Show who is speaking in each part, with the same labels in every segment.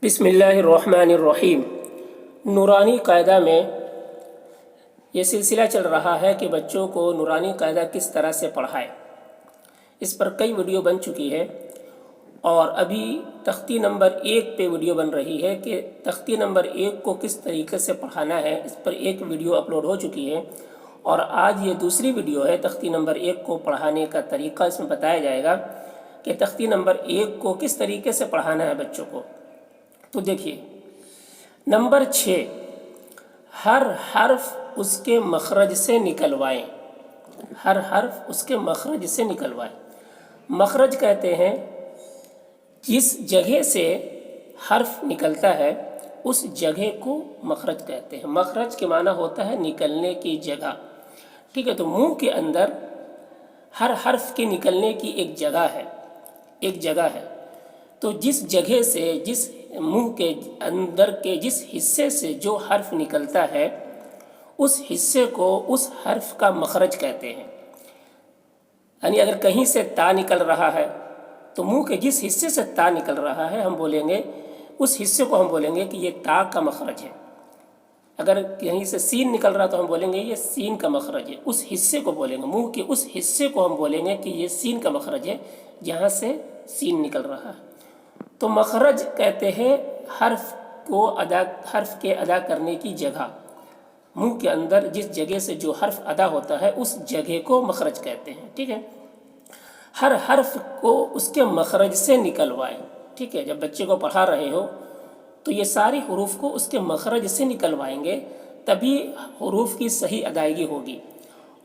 Speaker 1: بسم اللہ الرحمن الرحیم۔ نورانی قاعدہ میں یہ سلسلہ چل رہا ہے کہ بچوں کو نورانی قاعدہ کس طرح سے پڑھائے۔ اس پر کئی ویڈیو بن چکی ہے اور ابھی تختی نمبر 1 پہ ویڈیو بن رہی ہے کہ تختی نمبر 1 کو کس طریقے سے پڑھانا ہے۔ اس پر ایک ویڈیو اپلوڈ ہو چکی ہے اور آج یہ دوسری ویڈیو ہے۔ تختی نمبر 1 کو پڑھانے کا طریقہ اس میں بتایا جائے گا کہ تختی نمبر 1 کو کس طریقے سے پڑھانا ہے بچوں کو۔ تو دیکھیے نمبر 6، ہر حرف اس کے مخرج سے نکلوائیں۔ ہر حرف اس کے مخرج سے نکلوائیں۔ مخرج کہتے ہیں جس جگہ سے حرف نکلتا ہے اس جگہ کو مخرج کہتے ہیں۔ مخرج کے معنی ہوتا ہے نکلنے کی جگہ، ٹھیک ہے۔ تو منہ کے اندر ہر حرف کے نکلنے کی ایک جگہ ہے، تو جس جگہ سے، جس منہ کے اندر کے جس حصے سے جو حرف نکلتا ہے اس حصے کو اس حرف کا مخرج کہتے ہیں۔ یعنی اگر کہیں سے تا نکل رہا ہے تو منہ کے جس حصے سے تا نکل رہا ہے ہم بولیں گے، اس حصے کو ہم بولیں گے کہ یہ تا کا مخرج ہے۔ اگر کہیں سے سین نکل رہا تو ہم بولیں گے یہ سین کا مخرج ہے، اس حصے کو بولیں گے، منہ کے اس حصے کو ہم بولیں گے کہ یہ سین کا مخرج ہے جہاں سے سین نکل رہا ہے۔ تو مخرج کہتے ہیں حرف کے ادا کرنے کی جگہ۔ منہ کے اندر جس جگہ سے جو حرف ادا ہوتا ہے اس جگہ کو مخرج کہتے ہیں، ٹھیک ہے۔ ہر حرف کو اس کے مخرج سے نکلوائیں، ٹھیک ہے۔ جب بچے کو پڑھا رہے ہو تو یہ سارے حروف کو اس کے مخرج سے نکلوائیں گے، تبھی حروف کی صحیح ادائیگی ہوگی۔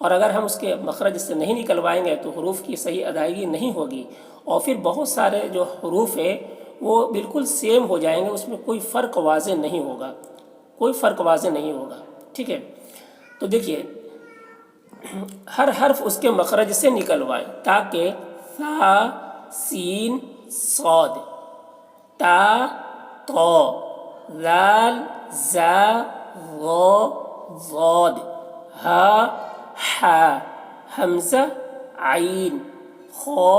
Speaker 1: اور اگر ہم اس کے مخرج سے نہیں نکلوائیں گے تو حروف کی صحیح ادائیگی نہیں ہوگی، اور پھر بہت سارے جو حروف ہیں وہ بالکل سیم ہو جائیں گے، اس میں کوئی فرق واضح نہیں ہوگا، ٹھیک ہے۔ تو دیکھیے ہر حرف اس کے مخرج سے نکلوائیں تاکہ ثا، سین، صاد، تا، طا، ذال، زا، ظا، ضاد، ہا، حا، حمزہ، عین، خا،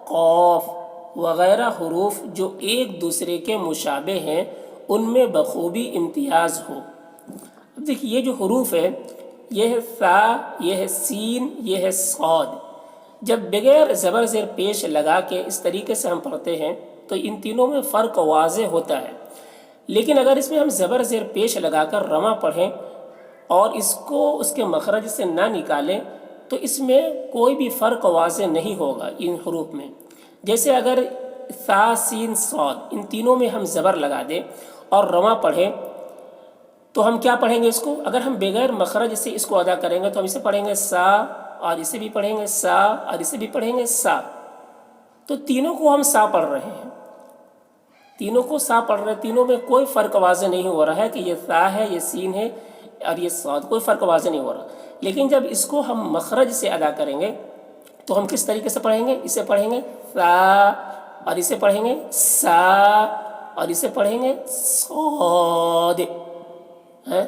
Speaker 1: قاف وغیرہ حروف جو ایک دوسرے کے مشابہ ہیں ان میں بخوبی امتیاز ہو۔ اب دیکھیے یہ جو حروف ہے، یہ ہے ثا، یہ ہے سین، یہ ہے صاد۔ جب بغیر زبر زیر پیش لگا کے اس طریقے سے ہم پڑھتے ہیں تو ان تینوں میں فرق واضح ہوتا ہے، لیکن اگر اس میں ہم زبر زیر پیش لگا کر رواں پڑھیں اور اس کو اس کے مخرج سے نہ نکالیں تو اس میں کوئی بھی فرق واضح نہیں ہوگا ان حروف میں۔ جیسے اگر ثا، سین، صاد ان تینوں میں ہم زبر لگا دیں اور رواں پڑھیں تو ہم کیا پڑھیں گے اس کو؟ اگر ہم بغیر مخرج سے اس کو ادا کریں گے تو ہم اسے پڑھیں گے سا، اور اسے بھی پڑھیں گے سا، اور اسے بھی پڑھیں گے سا۔ تو تینوں کو ہم سا پڑھ رہے ہیں، تینوں میں کوئی فرق واضح نہیں ہو رہا ہے کہ یہ سا ہے، یہ سین ہے اور یہ صاد، کوئی فرق واضح نہیں ہو رہا۔ لیکن جب اس کو ہم مخرج سے ادا کریں گے تو ہم کس طریقے سے پڑھیں گے؟ اسے پڑھیں گے سا، اور اسے پڑھیں گے سا، اور اسے پڑھیں گے صاد۔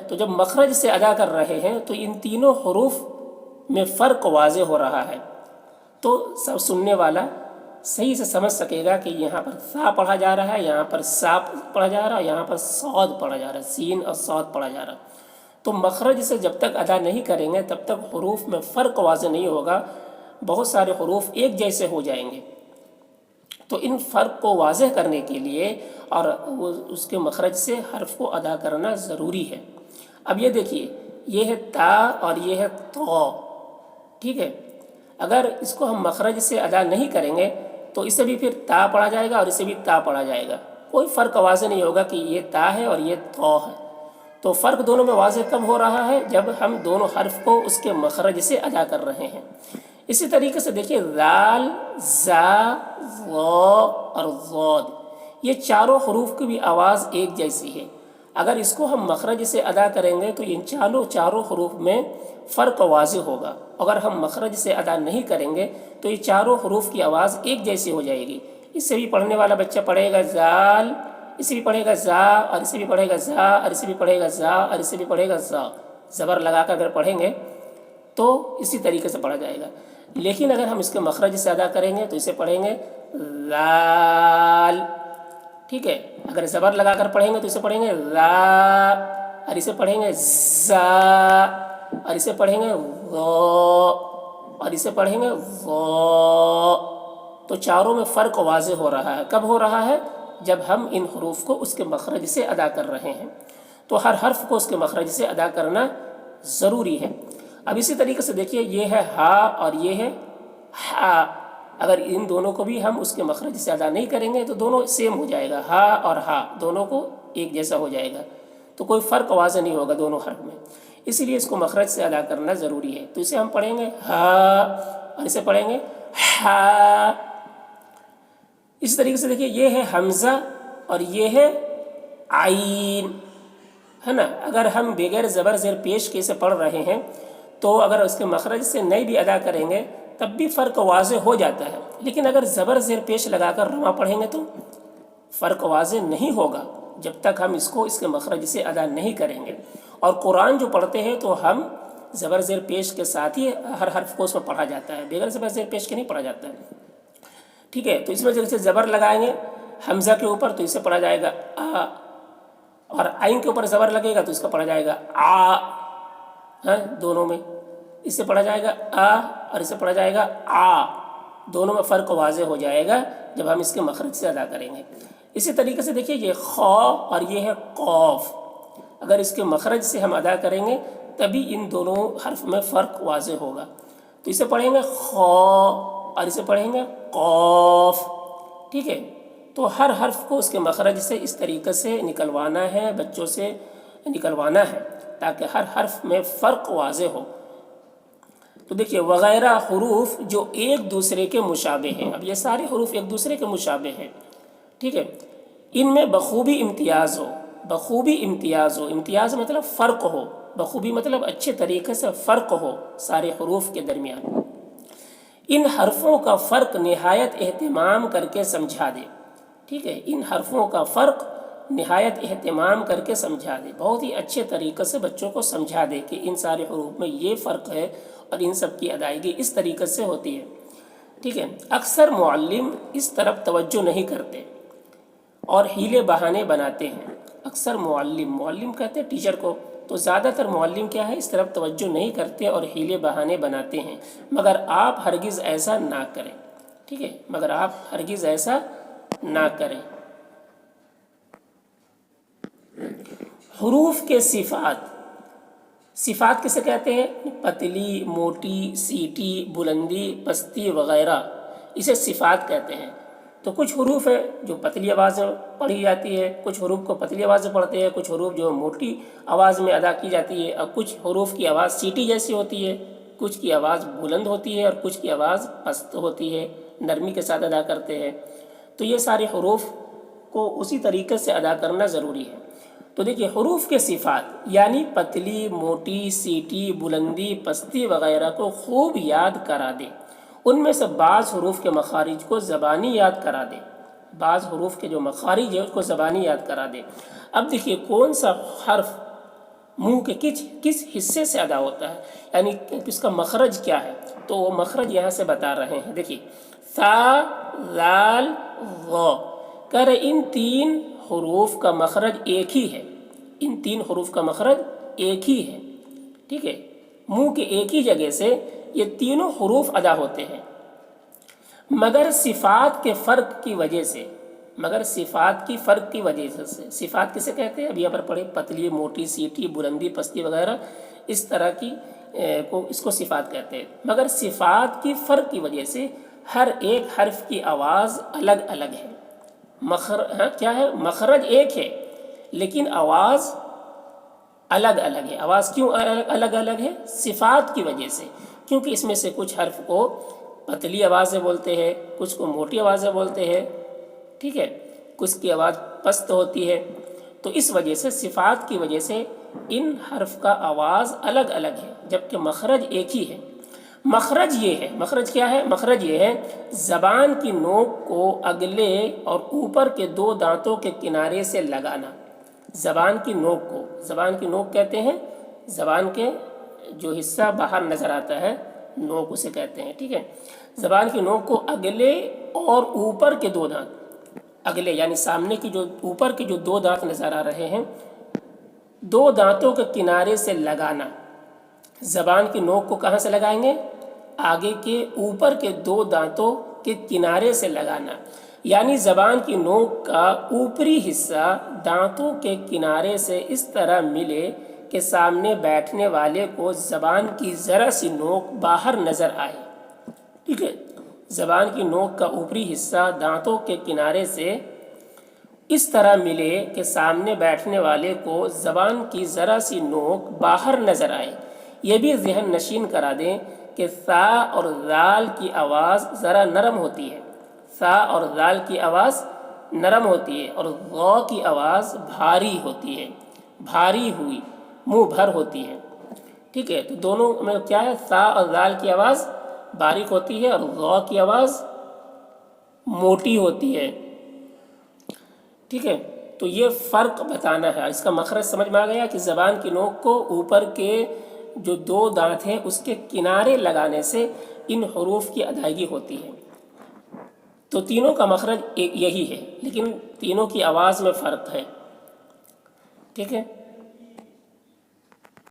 Speaker 1: تو جب مخرج سے ادا کر رہے ہیں تو ان تینوں حروف میں فرق واضح ہو رہا ہے، تو سب سننے والا صحیح سے سمجھ سکے گا کہ یہاں پر سا پڑھا جا رہا ہے، یہاں پر سا پڑھا جا رہا ہے، یہاں پر صاد پڑھا جا رہا ہے، سین اور صاد پڑھا جا رہا ہے۔ تو مخرج سے جب تک ادا نہیں کریں گے تب تک حروف میں فرق واضح نہیں ہوگا، بہت سارے حروف ایک جیسے ہو جائیں گے۔ تو ان فرق کو واضح کرنے کے لیے اور اس کے مخرج سے حرف کو ادا کرنا ضروری ہے۔ اب یہ دیکھیے یہ ہے تا اور یہ ہے طا، ٹھیک ہے۔ اگر اس کو ہم مخرج سے ادا نہیں کریں گے تو اسے بھی پھر تا پڑھا جائے گا اور اسے بھی تا پڑھا جائے گا، کوئی فرق واضح نہیں ہوگا کہ یہ تا ہے اور یہ طا ہے۔ تو فرق دونوں میں واضح کب ہو رہا ہے؟ جب ہم دونوں حرف کو اس کے مخرج سے ادا کر رہے ہیں۔ اسی طریقے سے دیکھیے ذال، زا، ظا اور ضاد، یہ چاروں حروف کی بھی آواز ایک جیسی ہے۔ اگر اس کو ہم مخرج سے ادا کریں گے تو ان چاروں حروف میں فرق واضح ہوگا، اگر ہم مخرج سے ادا نہیں کریں گے تو یہ چاروں حروف کی آواز ایک جیسی ہو جائے گی۔ اس سے بھی پڑھنے والا بچہ پڑھے گا ذال، اسے بھی پڑھے گا زا، اور اسے بھی پڑھے گا زا، اور اسے بھی پڑھے گا زا، اور اسے بھی پڑھے گا زا۔ زبر لگا کر اگر پڑھیں گے تو اسی طریقے سے پڑھا جائے گا۔ لیکن اگر ہم اس کے مخرج سے ادا کریں گے تو اسے پڑھیں گے لال، ٹھیک ہے. اگر زبر لگا کر پڑھیں گے تو اسے پڑھیں گے را، اور اسے پڑھیں گے زا، اور اسے پڑھیں گے غو، اور اسے پڑھیں گے غو. تو چاروں میں فرق واضح ہو رہا ہے. کب ہو رہا ہے؟ جب ہم ان حروف کو اس کے مخرج سے ادا کر رہے ہیں. تو ہر حرف کو اس کے مخرج سے ادا کرنا ضروری ہے. اب اسی طریقے سے دیکھیے، یہ ہے ہا اور یہ ہے ہا. اگر ان دونوں کو بھی ہم اس کے مخرج سے ادا نہیں کریں گے تو دونوں سیم ہو جائے گا، ہا اور ہا دونوں کو ایک جیسا ہو جائے گا، تو کوئی فرق واضح نہیں ہوگا دونوں حرف میں. اسی لیے اس کو مخرج سے ادا کرنا ضروری ہے. تو اسے ہم پڑھیں گے ہا، اور اسے پڑھیں گے ہا. اس طریقے سے دیکھیے، یہ ہے حمزہ اور یہ ہے عین، ہے نا. اگر ہم بغیر زبر زیر پیش کے اسے پڑھ رہے ہیں تو اگر اس کے مخرج سے نہیں بھی ادا کریں گے تب بھی فرق واضح ہو جاتا ہے. لیکن اگر زبر زیر پیش لگا کر رواں پڑھیں گے تو فرق واضح نہیں ہوگا جب تک ہم اس کو اس کے مخرج سے ادا نہیں کریں گے. اور قرآن جو پڑھتے ہیں تو ہم زبر زیر پیش کے ساتھ ہی ہر حرف کو اس میں پڑھا جاتا ہے، بغیر زبر زیر پیش کے نہیں پڑھا جاتا ہے. ٹھیک ہے. تو اس میں جیسے زبر لگائیں گے حمزہ کے اوپر تو اسے پڑھا جائے گا آ، اور عین کے اوپر زبر لگے گا تو اس کا پڑھا جائے گا آ. دونوں میں اسے پڑھا جائے گا آ اور اسے پڑھا جائے گا آ. دونوں میں فرق واضح ہو جائے گا جب ہم اس کے مخرج سے ادا کریں گے. اسی طریقے سے دیکھیے، یہ خا اور یہ ہے قوف. اگر اس کے مخرج سے ہم ادا کریں گے تبھی ان دونوں حرف میں فرق واضح ہوگا. تو اسے پڑھیں گے خا اور اسے پڑھیں گے قوف. ٹھیک ہے. تو ہر حرف کو اس کے مخرج سے اس طریقے سے نکلوانا ہے، بچوں سے نکلوانا ہے تاکہ ہر حرف میں فرق واضح ہو. تو دیکھیے، وغیرہ حروف جو ایک دوسرے کے مشابہ ہیں. اب یہ سارے حروف ایک دوسرے کے مشابہ ہیں. ٹھیک ہے. ان میں بخوبی امتیاز ہو. بخوبی امتیاز ہو، امتیاز مطلب فرق ہو، بخوبی مطلب اچھے طریقے سے فرق ہو سارے حروف کے درمیان. ان حرفوں کا فرق نہایت اہتمام کر کے سمجھا دے. ٹھیک ہے. ان حرفوں کا فرق نہایت اہتمام کر کے سمجھا دے. بہت ہی اچھے طریقے سے بچوں کو سمجھا دے کہ ان سارے حروف میں یہ فرق ہے اور ان سب کی ادائیگی اس طریقے سے ہوتی ہے. ٹھیک ہے. اکثر معلم اس طرف توجہ نہیں کرتے اور ہیلے بہانے بناتے ہیں. اکثر معلم کہتے ہیں ٹیچر کو، تو زیادہ تر معلم کیا ہے، اس طرف توجہ نہیں کرتے اور ہیلے بہانے بناتے ہیں. مگر آپ ہرگز ایسا نہ کریں. ٹھیک ہے. مگر آپ ہرگز ایسا نہ کریں. حروف کے صفات. صفات کسے کہتے ہیں؟ پتلی، موٹی، سیٹی، بلندی، پستی وغیرہ، اسے صفات کہتے ہیں. تو کچھ حروف ہے جو پتلی آواز میں پڑھی جاتی ہے، کچھ حروف کو پتلی آواز میں پڑھتے ہیں، کچھ حروف جو موٹی آواز میں ادا کی جاتی ہے، اور کچھ حروف کی آواز سیٹی جیسی ہوتی ہے، کچھ کی آواز بلند ہوتی ہے اور کچھ کی آواز پست ہوتی ہے، نرمی کے ساتھ ادا کرتے ہیں. تو یہ سارے حروف کو اسی طریقے سے ادا کرنا ضروری ہے. تو دیکھیے، حروف کے صفات یعنی پتلی، موٹی، سیٹی، بلندی، پستی وغیرہ کو خوب یاد کرا دے. ان میں سے بعض حروف کے مخارج کو زبانی یاد کرا دے. بعض حروف کے جو مخارج ہے اس کو زبانی یاد کرا دے. اب دیکھیے، کون سا حرف منہ کے کس حصے سے ادا ہوتا ہے، یعنی اس کا مخرج کیا ہے. تو وہ مخرج یہاں سے بتا رہے ہیں. دیکھیے، ثا، ذال، غ. کہہ رہے ان تین حروف کا مخرج ایک ہی ہے. ان تین حروف کا مخرج ایک ہی ہے. ٹھیک ہے. منہ کے ایک ہی جگہ سے یہ تینوں حروف ادا ہوتے ہیں، مگر صفات کے فرق کی وجہ سے. مگر صفات کی فرق کی وجہ سے. صفات کسے کہتے ہیں؟ اب یہاں پر پڑھے، پتلی، موٹی، سیٹی، بلندی، پستی وغیرہ، اس طرح کی اس کو صفات کہتے ہیں. مگر صفات کی فرق کی وجہ سے ہر ایک حرف کی آواز الگ الگ ہے. کیا ہے؟ مخرج ایک ہے لیکن آواز الگ الگ ہے. آواز کیوں الگ الگ ہے؟ صفات کی وجہ سے. کیونکہ اس میں سے کچھ حرف کو پتلی آواز سے بولتے ہیں، کچھ کو موٹی آواز سے بولتے ہیں. ٹھیک ہے. کچھ کی آواز پست ہوتی ہے. تو اس وجہ سے صفات کی وجہ سے ان حرف کا آواز الگ الگ ہے جبکہ مخرج ایک ہی ہے. مخرج یہ ہے. مخرج کیا ہے؟ مخرج یہ ہے زبان کی نوک کو اگلے اور اوپر کے دو دانتوں کے کنارے سے لگانا. زبان کی نوک کو، زبان کی نوک کہتے ہیں زبان کے جو حصہ باہر نظر آتا ہے، نوک اسے کہتے ہیں. ٹھیک ہے. زبان کی نوک کو اگلے اور اوپر کے دو دانت، اگلے یعنی سامنے کی جو اوپر کے جو دو دانت نظر آ رہے ہیں، دو دانتوں کے کنارے سے لگانا. زبان کی نوک کو کہاں سے لگائیں گے؟ آگے کے اوپر کے دو دانتوں کے کنارے سے لگانا. یعنی زبان کی نوک کا اوپری حصہ دانتوں کے کنارے سے اس طرح ملے کہ سامنے بیٹھنے والے کو زبان کی ذرا سی نوک باہر نظر آئے. ٹھیک ہے، زبان کی نوک کا اوپری حصہ دانتوں کے کنارے سے اس طرح ملے کہ سامنے بیٹھنے والے کو زبان کی ذرا سی نوک باہر نظر آئے. یہ بھی ذہن نشین کرا دیں کہ ثا اور ذال کی آواز ذرا نرم ہوتی ہے. ثا اور ذال کی آواز نرم ہوتی ہے اور غا کی آواز بھاری ہوتی ہے، بھاری ہوئی، منہ بھر ہوتی ہے. ٹھیک ہے، تو دونوں میں کیا ہے؟ ثا اور ذال کی آواز باریک ہوتی ہے اور غا کی آواز موٹی ہوتی ہے. ٹھیک ہے، تو یہ فرق بتانا ہے. اس کا مخرج سمجھ میں آ گیا کہ زبان کی نوک کو اوپر کے جو دو دانت ہیں اس کے کنارے لگانے سے ان حروف کی ادائیگی ہوتی ہے. تو تینوں کا مخرج یہی ہے، لیکن تینوں کی آواز میں فرق ہے. ٹھیک ہے.